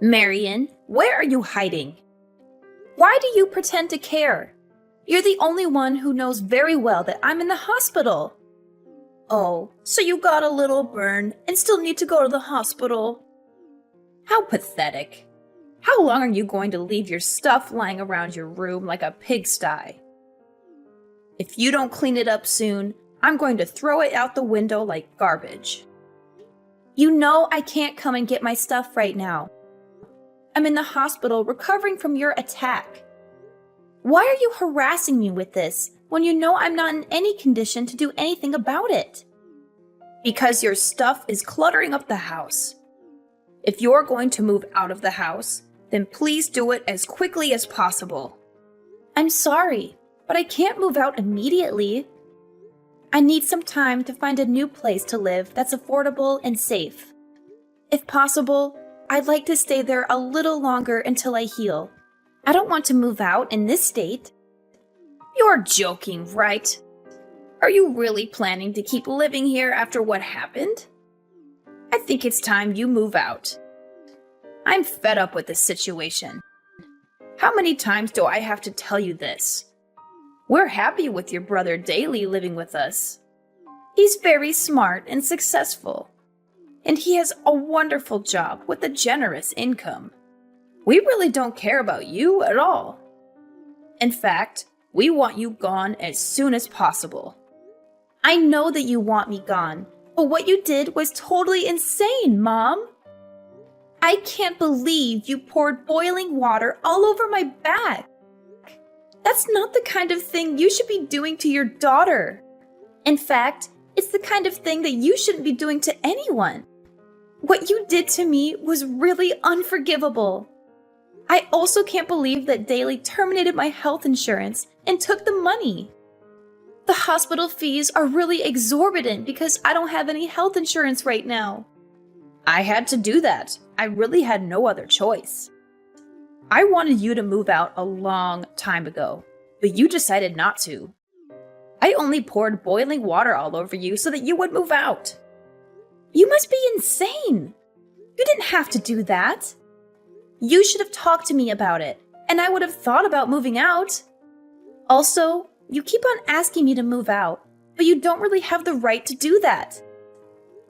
Marion, where are you hiding? Why do you pretend to care? You're the only one who knows very well that I'm in the hospital. Oh, so you got a little burn and still need to go to the hospital? How pathetic. How long are you going to leave your stuff lying around your room like a pigsty? If you don't clean it up soon, I'm going to throw it out the window like garbage. You know I can't come and get my stuff right now. I'm in the hospital recovering from your attack. Why are you harassing me with this when you know I'm not in any condition to do anything about it? Because your stuff is cluttering up the house. If you're going to move out of the house, then please do it as quickly as possible. I'm sorry, but I can't move out immediately. I need some time to find a new place to live that's affordable and safe. If possible, I'd like to stay there a little longer until I heal. I don't want to move out in this state. You're joking, right? Are you really planning to keep living here after what happened? I think it's time you move out. I'm fed up with this situation. How many times do I have to tell you this? We're happy with your brother Daly living with us. He's very smart and successful, and he has a wonderful job with a generous income. We really don't care about you at all. In fact, we want you gone as soon as possible. I know that you want me gone, but what you did was totally insane, Mom. I can't believe you poured boiling water all over my back. That's not the kind of thing you should be doing to your daughter. In fact, it's the kind of thing that you shouldn't be doing to anyone. What you did to me was really unforgivable. I also can't believe that Daly terminated my health insurance and took the money. The hospital fees are really exorbitant because I don't have any health insurance right now. I had to do that. I really had no other choice. I wanted you to move out a long time ago, but you decided not to. I only poured boiling water all over you so that you would move out. You must be insane. You didn't have to do that. You should have talked to me about it, and I would have thought about moving out. Also, you keep on asking me to move out, but you don't really have the right to do that.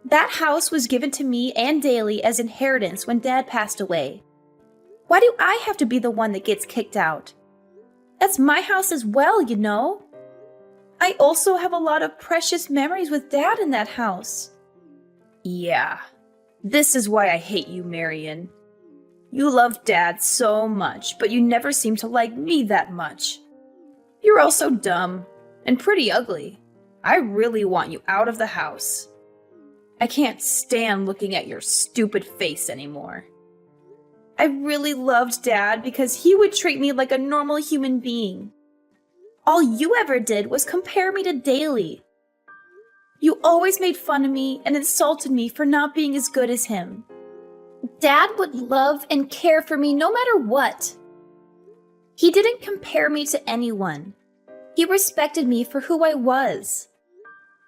That house was given to me and Daly as inheritance when Dad passed away. Why do I have to be the one that gets kicked out? That's my house as well, you know. I also have a lot of precious memories with Dad in that house. Yeah, this is why I hate you, Marion. You love Dad so much, but you never seem to like me that much. You're also dumb and pretty ugly. I really want you out of the house. I can't stand looking at your stupid face anymore. I really loved Dad because he would treat me like a normal human being. All you ever did was compare me to Daly. You always made fun of me and insulted me for not being as good as him. Dad would love and care for me no matter what. He didn't compare me to anyone. He respected me for who I was.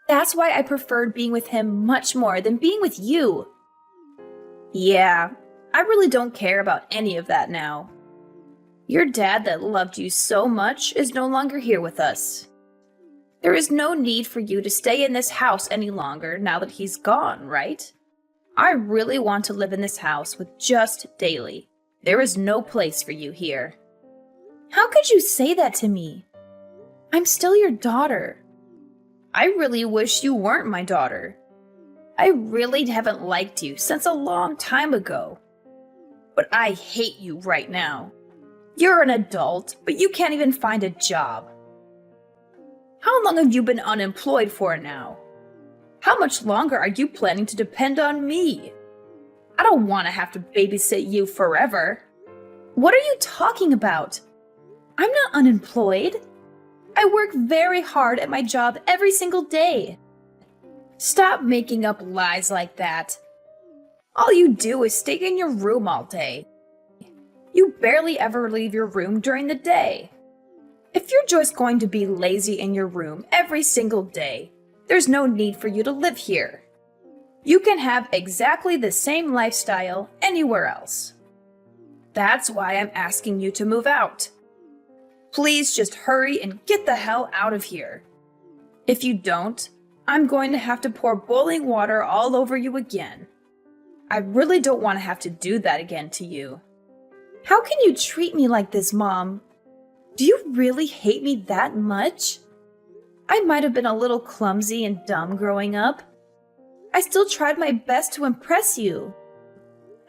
That's why I preferred being with him much more than being with you. Yeah, I really don't care about any of that now. Your dad that loved you so much is no longer here with us. There is no need for you to stay in this house any longer now that he's gone, right? I really want to live in this house with just Daly. There is no place for you here. How could you say that to me? I'm still your daughter. I really wish you weren't my daughter. I really haven't liked you since a long time ago. But I hate you right now. You're an adult, but you can't even find a job. How long have you been unemployed for now? How much longer are you planning to depend on me? I don't want to have to babysit you forever. What are you talking about? I'm not unemployed. I work very hard at my job every single day. Stop making up lies like that. All you do is stay in your room all day. You barely ever leave your room during the day. If you're just going to be lazy in your room every single day, there's no need for you to live here. You can have exactly the same lifestyle anywhere else. That's why I'm asking you to move out. Please just hurry and get the hell out of here. If you don't, I'm going to have to pour boiling water all over you again. I really don't want to have to do that again to you. How can you treat me like this, Mom? Do you really hate me that much? I might have been a little clumsy and dumb growing up. I still tried my best to impress you.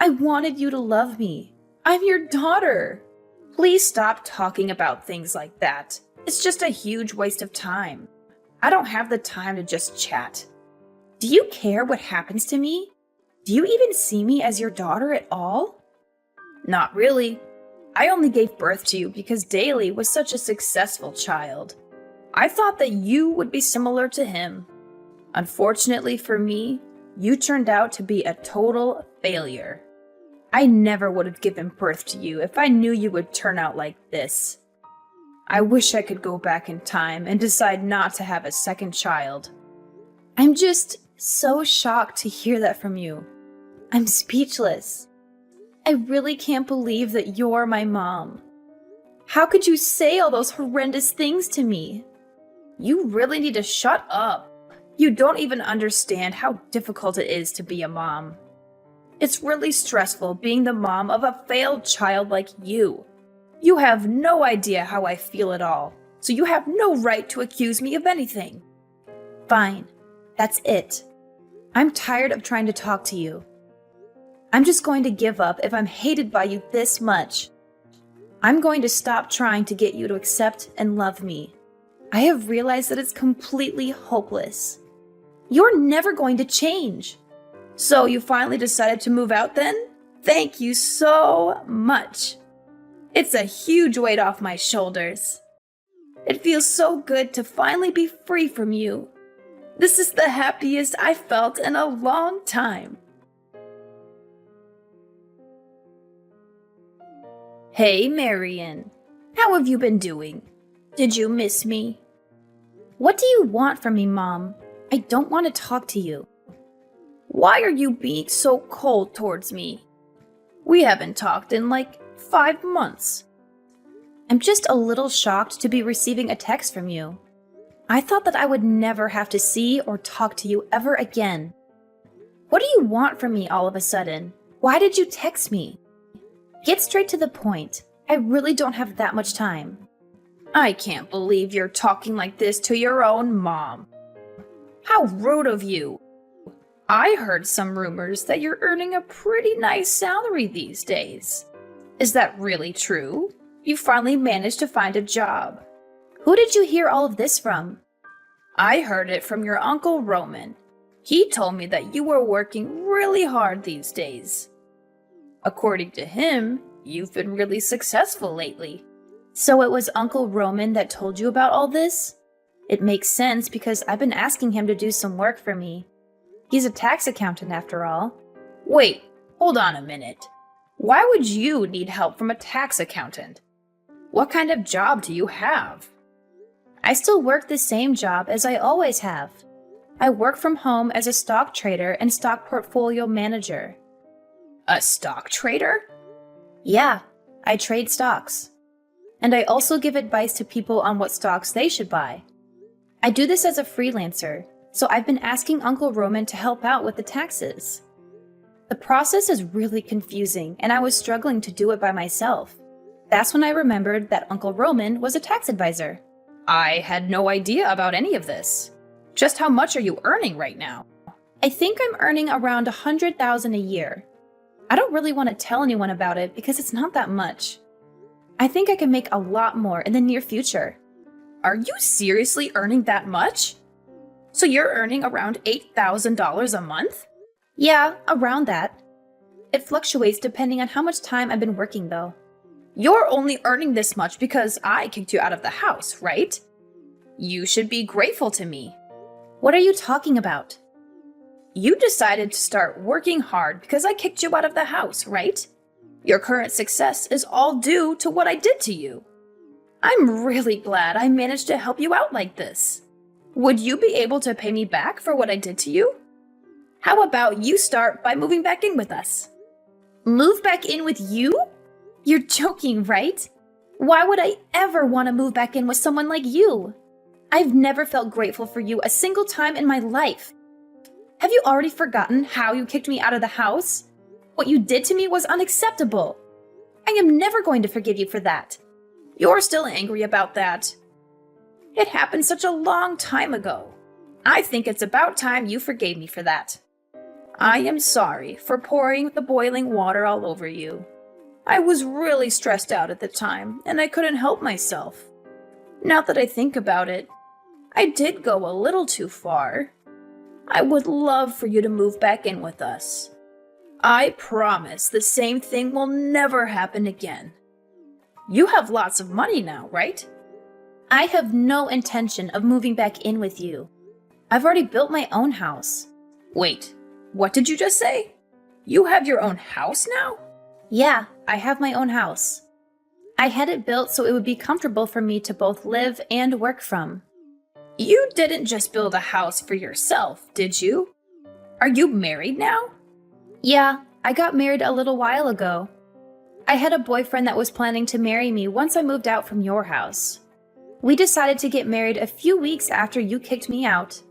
I wanted you to love me. I'm your daughter. Please stop talking about things like that. It's just a huge waste of time. I don't have the time to just chat. Do you care what happens to me? Do you even see me as your daughter at all? Not really. I only gave birth to you because Daly was such a successful child. I thought that you would be similar to him. Unfortunately for me, you turned out to be a total failure. I never would have given birth to you if I knew you would turn out like this. I wish I could go back in time and decide not to have a second child. I'm just so shocked to hear that from you. I'm speechless. I really can't believe that you're my mom. How could you say all those horrendous things to me? You really need to shut up. You don't even understand how difficult it is to be a mom. It's really stressful being the mom of a failed child like you. You have no idea how I feel at all, so you have no right to accuse me of anything. Fine, that's it. I'm tired of trying to talk to you. I'm just going to give up if I'm hated by you this much. I'm going to stop trying to get you to accept and love me. I have realized that it's completely hopeless. You're never going to change. So you finally decided to move out then? Thank you so much. It's a huge weight off my shoulders. It feels so good to finally be free from you. This is the happiest I've felt in a long time. Hey, Marion. How have you been doing? Did you miss me? What do you want from me, Mom? I don't want to talk to you. Why are you being so cold towards me? We haven't talked in like 5 months. I'm just a little shocked to be receiving a text from you. I thought that I would never have to see or talk to you ever again. What do you want from me all of a sudden? Why did you text me? Get straight to the point. I really don't have that much time. I can't believe you're talking like this to your own mom. How rude of you. I heard some rumors that you're earning a pretty nice salary these days. Is that really true? You finally managed to find a job. Who did you hear all of this from? I heard it from your Uncle Roman. He told me that you were working really hard these days. According to him, you've been really successful lately. So it was Uncle Roman that told you about all this? It makes sense because I've been asking him to do some work for me. He's a tax accountant after all. Wait, hold on a minute. Why would you need help from a tax accountant? What kind of job do you have? I still work the same job as I always have. I work from home as a stock trader and stock portfolio manager. A stock trader? Yeah, I trade stocks. And I also give advice to people on what stocks they should buy. I do this as a freelancer, so I've been asking Uncle Roman to help out with the taxes. The process is really confusing, and I was struggling to do it by myself. That's when I remembered that Uncle Roman was a tax advisor. I had no idea about any of this. Just how much are you earning right now? I think I'm earning around $100,000 a year. I don't really want to tell anyone about it because it's not that much. I think I can make a lot more in the near future. Are you seriously earning that much? So you're earning around $8,000 a month? Yeah, around that. It fluctuates depending on how much time I've been working though. You're only earning this much because I kicked you out of the house, right? You should be grateful to me. What are you talking about? You decided to start working hard because I kicked you out of the house, right? Your current success is all due to what I did to you. I'm really glad I managed to help you out like this. Would you be able to pay me back for what I did to you? How about you start by moving back in with us? Move back in with you? You're joking, right? Why would I ever want to move back in with someone like you? I've never felt grateful for you a single time in my life. Have you already forgotten how you kicked me out of the house? What you did to me was unacceptable. I am never going to forgive you for that. You're still angry about that. It happened such a long time ago. I think it's about time you forgave me for that. I am sorry for pouring the boiling water all over you. I was really stressed out at the time, and I couldn't help myself. Now that I think about it, I did go a little too far. I would love for you to move back in with us. I promise the same thing will never happen again. You have lots of money now, right? I have no intention of moving back in with you. I've already built my own house. Wait, what did you just say? You have your own house now? Yeah, I have my own house. I had it built so it would be comfortable for me to both live and work from. You didn't just build a house for yourself, did you? Are you married now? Yeah, I got married a little while ago. I had a boyfriend that was planning to marry me once I moved out from your house. We decided to get married a few weeks after you kicked me out.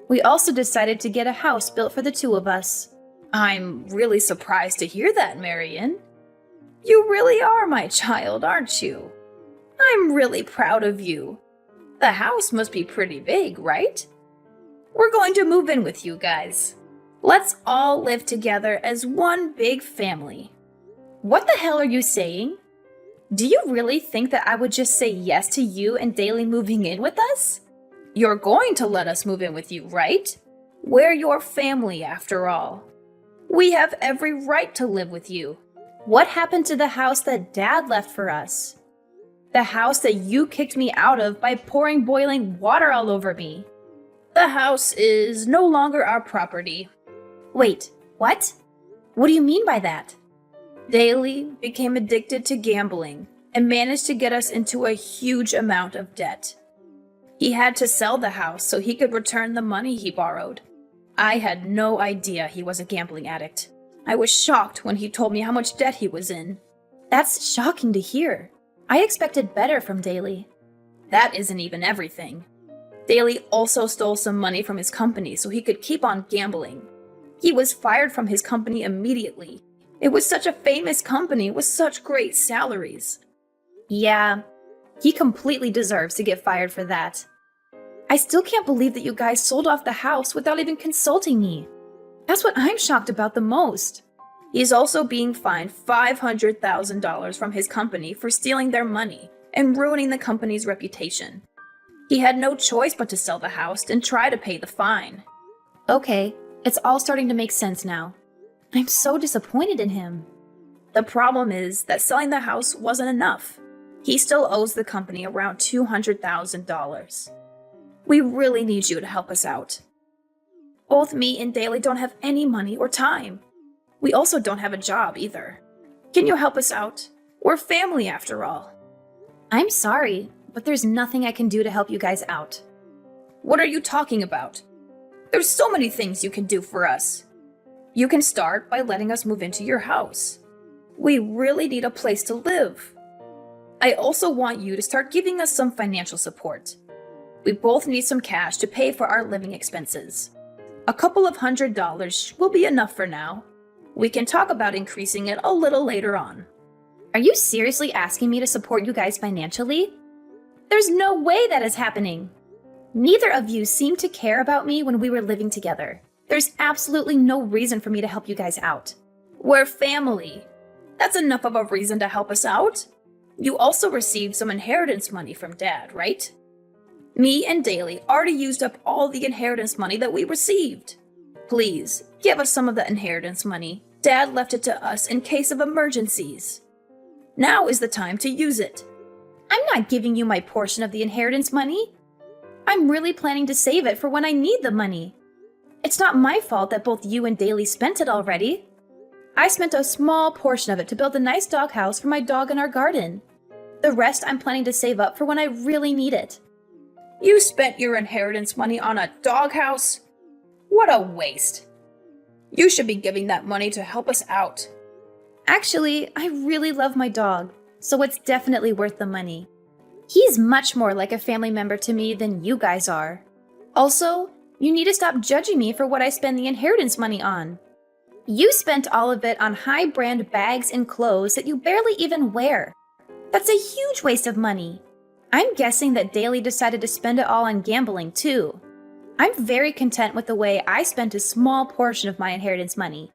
We also decided to get a house built for the two of us. I'm really surprised to hear that, Marion. You really are my child, aren't you? I'm really proud of you. The house must be pretty big, right? We're going to move in with you guys. Let's all live together as one big family. What the hell are you saying? Do you really think that I would just say yes to you and Daly moving in with us? You're going to let us move in with you, right? We're your family, after all. We have every right to live with you. What happened to the house that Dad left for us? The house that you kicked me out of by pouring boiling water all over me. The house is no longer our property. Wait, what? What do you mean by that? Daly became addicted to gambling and managed to get us into a huge amount of debt. He had to sell the house so he could return the money he borrowed. I had no idea he was a gambling addict. I was shocked when he told me how much debt he was in. That's shocking to hear. I expected better from Daly. That isn't even everything. Daly also stole some money from his company so he could keep on gambling. He was fired from his company immediately. It was such a famous company with such great salaries. Yeah, he completely deserves to get fired for that. I still can't believe that you guys sold off the house without even consulting me. That's what I'm shocked about the most. He's also being fined $500,000 from his company for stealing their money and ruining the company's reputation. He had no choice but to sell the house and try to pay the fine. Okay, it's all starting to make sense now. I'm so disappointed in him. The problem is that selling the house wasn't enough. He still owes the company around $200,000. We really need you to help us out. Both me and Daly don't have any money or time. We also don't have a job either. Can you help us out? We're family after all. I'm sorry, but there's nothing I can do to help you guys out. What are you talking about? There's so many things you can do for us. You can start by letting us move into your house. We really need a place to live. I also want you to start giving us some financial support. We both need some cash to pay for our living expenses. A couple of $100 will be enough for now. We can talk about increasing it a little later on. Are you seriously asking me to support you guys financially? There's no way that is happening. Neither of you seemed to care about me when we were living together. There's absolutely no reason for me to help you guys out. We're family. That's enough of a reason to help us out. You also received some inheritance money from Dad, right? Me and Daly already used up all the inheritance money that we received. Please, give us some of the inheritance money. Dad left it to us in case of emergencies. Now is the time to use it. I'm not giving you my portion of the inheritance money. I'm really planning to save it for when I need the money. It's not my fault that both you and Daly spent it already. I spent a small portion of it to build a nice doghouse for my dog in our garden. The rest I'm planning to save up for when I really need it. You spent your inheritance money on a doghouse? What a waste. You should be giving that money to help us out. Actually, I really love my dog, so it's definitely worth the money. He's much more like a family member to me than you guys are. Also, you need to stop judging me for what I spend the inheritance money on. You spent all of it on high-brand bags and clothes that you barely even wear. That's a huge waste of money. I'm guessing that Daly decided to spend it all on gambling, too. I'm very content with the way I spent a small portion of my inheritance money.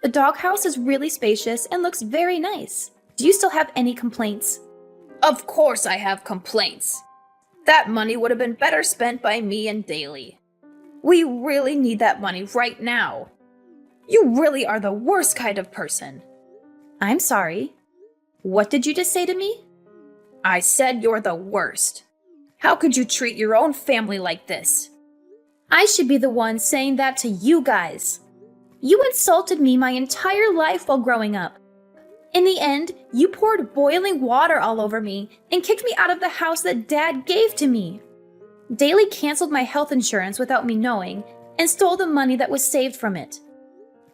The doghouse is really spacious and looks very nice. Do you still have any complaints? Of course I have complaints. That money would have been better spent by me and Daly. We really need that money right now. You really are the worst kind of person. I'm sorry. What did you just say to me? I said you're the worst. How could you treat your own family like this? I should be the one saying that to you guys. You insulted me my entire life while growing up. In the end, you poured boiling water all over me and kicked me out of the house that Dad gave to me. Daly canceled my health insurance without me knowing and stole the money that was saved from it.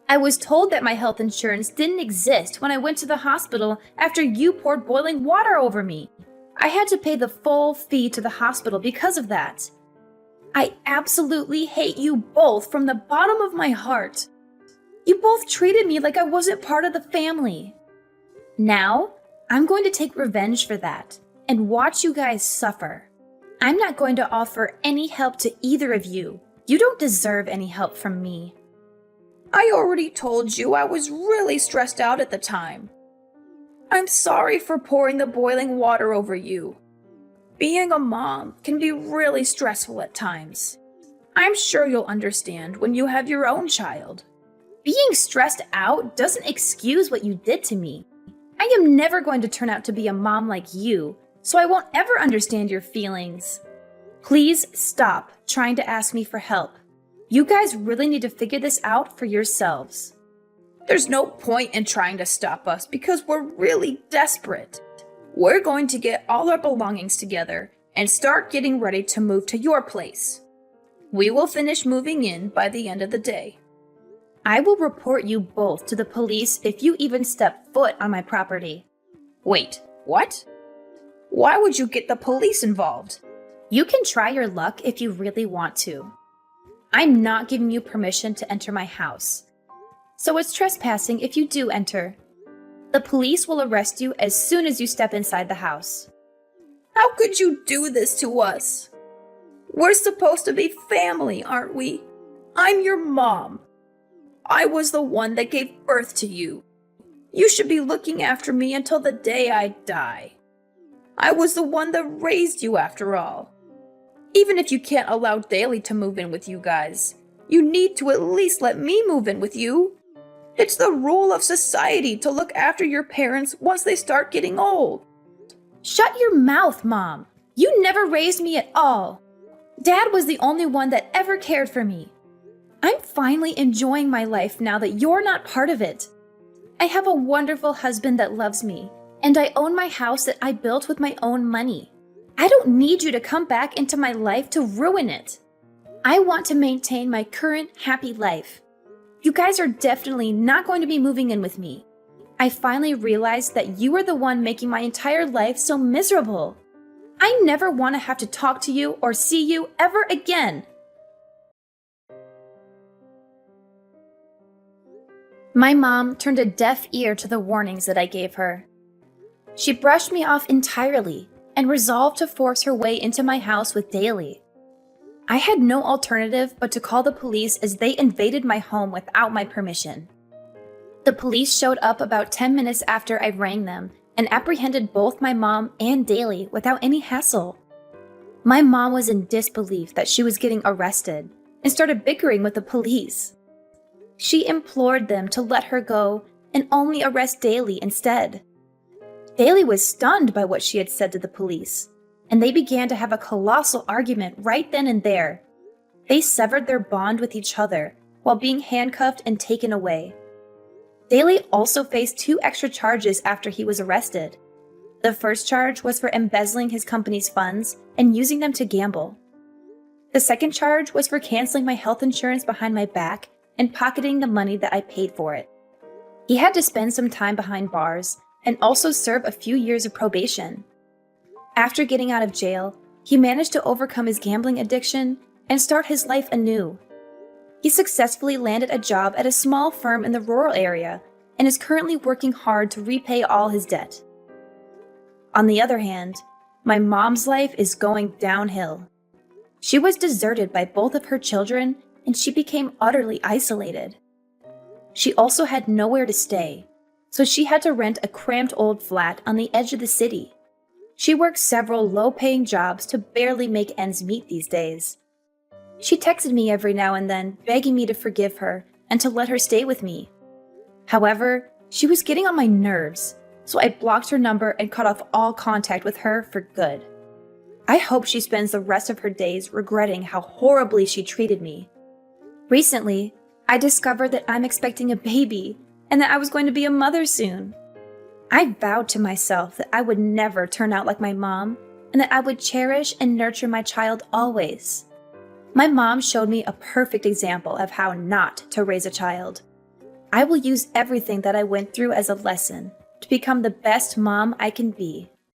I was told that my health insurance didn't exist when I went to the hospital after you poured boiling water over me. I had to pay the full fee to the hospital because of that. I absolutely hate you both from the bottom of my heart. You both treated me like I wasn't part of the family. Now, I'm going to take revenge for that and watch you guys suffer. I'm not going to offer any help to either of you. You don't deserve any help from me. I already told you I was really stressed out at the time. I'm sorry for pouring the boiling water over you. Being a mom can be really stressful at times. I'm sure you'll understand when you have your own child. Being stressed out doesn't excuse what you did to me. I am never going to turn out to be a mom like you, so I won't ever understand your feelings. Please stop trying to ask me for help. You guys really need to figure this out for yourselves. There's no point in trying to stop us because we're really desperate. We're going to get all our belongings together and start getting ready to move to your place. We will finish moving in by the end of the day. I will report you both to the police if you even step foot on my property. Wait, what? Why would you get the police involved? You can try your luck if you really want to. I'm not giving you permission to enter my house. So it's trespassing if you do enter. The police will arrest you as soon as you step inside the house. How could you do this to us? We're supposed to be family, aren't we? I'm your mom. I was the one that gave birth to you. You should be looking after me until the day I die. I was the one that raised you after all. Even if you can't allow Daly to move in with you guys, you need to at least let me move in with you. It's the rule of society to look after your parents once they start getting old. Shut your mouth, Mom. You never raised me at all. Dad was the only one that ever cared for me. I'm finally enjoying my life now that you're not part of it. I have a wonderful husband that loves me, and I own my house that I built with my own money. I don't need you to come back into my life to ruin it. I want to maintain my current happy life. You guys are definitely not going to be moving in with me. I finally realized that you are the one making my entire life so miserable. I never want to have to talk to you or see you ever again. My mom turned a deaf ear to the warnings that I gave her. She brushed me off entirely and resolved to force her way into my house with Daly. I had no alternative but to call the police as they invaded my home without my permission. The police showed up about 10 minutes after I rang them and apprehended both my mom and Daly without any hassle. My mom was in disbelief that she was getting arrested and started bickering with the police. She implored them to let her go and only arrest Daly instead. Daly was stunned by what she had said to the police, and they began to have a colossal argument right then and there. They severed their bond with each other while being handcuffed and taken away. Daly also faced 2 extra charges after he was arrested. The first charge was for embezzling his company's funds and using them to gamble. The second charge was for canceling my health insurance behind my back and pocketing the money that I paid for it. He had to spend some time behind bars and also serve a few years of probation. After getting out of jail, he managed to overcome his gambling addiction and start his life anew. He successfully landed a job at a small firm in the rural area and is currently working hard to repay all his debt. On the other hand, my mom's life is going downhill. She was deserted by both of her children and she became utterly isolated. She also had nowhere to stay, so she had to rent a cramped old flat on the edge of the city. She works several low-paying jobs to barely make ends meet these days. She texted me every now and then, begging me to forgive her and to let her stay with me. However, she was getting on my nerves, so I blocked her number and cut off all contact with her for good. I hope she spends the rest of her days regretting how horribly she treated me. Recently, I discovered that I'm expecting a baby and that I was going to be a mother soon. I vowed to myself that I would never turn out like my mom and that I would cherish and nurture my child always. My mom showed me a perfect example of how not to raise a child. I will use everything that I went through as a lesson to become the best mom I can be.